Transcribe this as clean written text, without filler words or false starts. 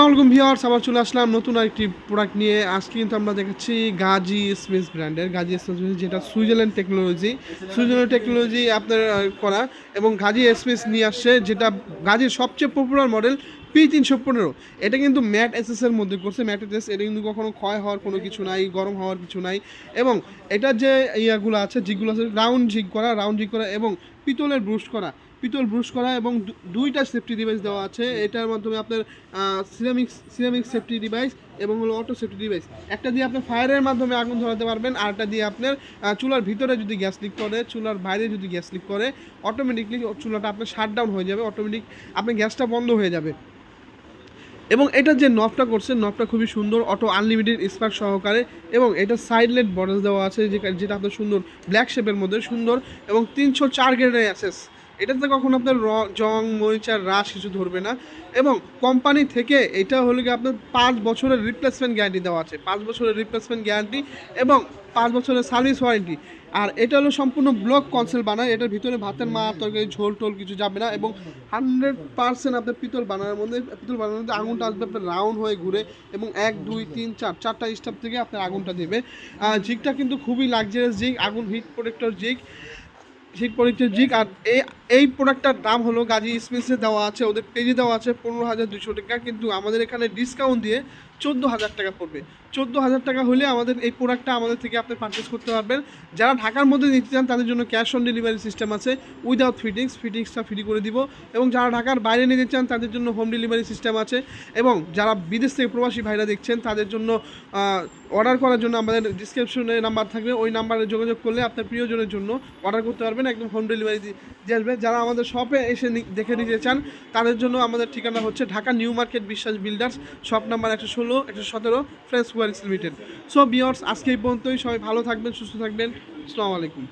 আসসালামু আলাইকুম ভিউয়ার্স, আবার চলে আসলাম নতুন আরেকটি প্রোডাক্ট নিয়ে। আজকে কিন্তু আমরা দেখাচ্ছি গাজী স্মিথ ব্র্যান্ডের যেটা সুইজারল্যান্ড টেকনোলজি আপনার করা, এবং গাজী স্মিথ নিয়ে আসছে যেটা গাজীর সবচেয়ে পপুলার মডেল P315। এটা কিন্তু ম্যাট এসএসের মধ্যে করছে। ম্যাট এসএস এটা কিন্তু কখনো ক্ষয় হওয়ার কোনো কিছু নাই, গরম হওয়ার কিছু নাই। এবং এটার যে ইয়াগুলো আছে, জিগুলো আছে রাউন্ড জিগ করা এবং পিতল ব্রুশ করা এবং দুইটা সেফটি ডিভাইস দেওয়া আছে। এটার মাধ্যমে আপনার সিরামিক সেফটি ডিভাইস এবং হলো অটো সেফটি ডিভাইস। একটা দিয়ে আপনি ফায়ারের মাধ্যমে আগুন ধরাতে পারবেন, আরটা দিয়ে আপনার চুলার ভিতরে যদি গ্যাস লিক করে, চুলার বাইরে যদি গ্যাস লিক করে, অটোমেটিকলি চুলাটা আপনার শাটডাউন হয়ে যাবে, অটোমেটিক আপনার গ্যাসটা বন্ধ হয়ে যাবে। এবং এটার যে নবটা করছে, নবটা খুবই সুন্দর, অটো আনলিমিটেড স্পার্ক সহকারে। এবং এটা সাইড লাইট বটন দেওয়া আছে যেটা আপনার সুন্দর ব্ল্যাক শেপের মধ্যে সুন্দর, এবং 304 গ্রেডের অ্যাসেস। এটাতে কখনো আপনার জং মরিচার রাশ কিছু ধরবে না। এবং কোম্পানি থেকে এটা হলো কি আপনার 5 বছরের রিপ্লেসমেন্ট গ্যারান্টি দেওয়া আছে, 5 বছরের রিপ্লেসমেন্ট গ্যারান্টি এবং 5 বছরের সার্ভিস ওয়ারেন্টি। আর এটা হলো সম্পূর্ণ ব্লক কনসেল বানায়, এটার ভিতরে ভাতের তরকারি ঝোল টোল কিছু যাবে না। এবং 100% আপনার পিতল বানানোর মধ্যে আগুনটা আসবে আপনার রাউন্ড হয়ে ঘুরে, এবং 1 2 3 4 চারটা স্টেপ থেকে আপনার আগুনটা দেবে। জিগটা কিন্তু খুবই লাক্সারিয়াস জিগ, আগুন হিট প্রোটেক্টর জিগ। আর এই প্রোডাক্টটার দাম হলো গাজী স্মিথে দেওয়া আছে, ওদের পেজে দেওয়া আছে 15,200 টাকা, কিন্তু আমাদের এখানে ডিসকাউন্ট দিয়ে 14,000 টাকা পড়বে। 14,000 টাকা হলে আমাদের এই প্রোডাক্টটা আমাদের থেকে আপনি পারচেস করতে পারবেন। যারা ঢাকার মধ্যে নিতে চান তাদের জন্য ক্যাশ অন ডেলিভারি সিস্টেম আছে, উইদাউট ফিটিংসটা ফ্রি করে দিব। এবং যারা ঢাকার বাইরে নিতে চান তাদের জন্য হোম ডেলিভারি সিস্টেম আছে। এবং যারা বিদেশ থেকে প্রবাসী ভাইরা দেখছেন তাদের জন্য অর্ডার করার জন্য আমাদের ডিসক্রিপশনে নাম্বার থাকবে, ওই নাম্বারে যোগাযোগ করলে আপনার প্রিয়জনের জন্য অর্ডার করতে পারবেন, একদম হোম ডেলিভারি দিয়ে আসবে। যারা আমাদের শপে এসে দেখে নিতে চান তাদের জন্য আমাদের ঠিকানা হচ্ছে ঢাকা নিউ মার্কেট বিশ্বাস বিল্ডার্স, শপ নাম্বার 116 117 ফ্রেন্ডস ওয়ারিস লিমিটেড। সো ভিউয়ার্স, আজকে এই পর্যন্তই। সবাই ভালো থাকবেন, সুস্থ থাকবেন। আসসালামু আলাইকুম।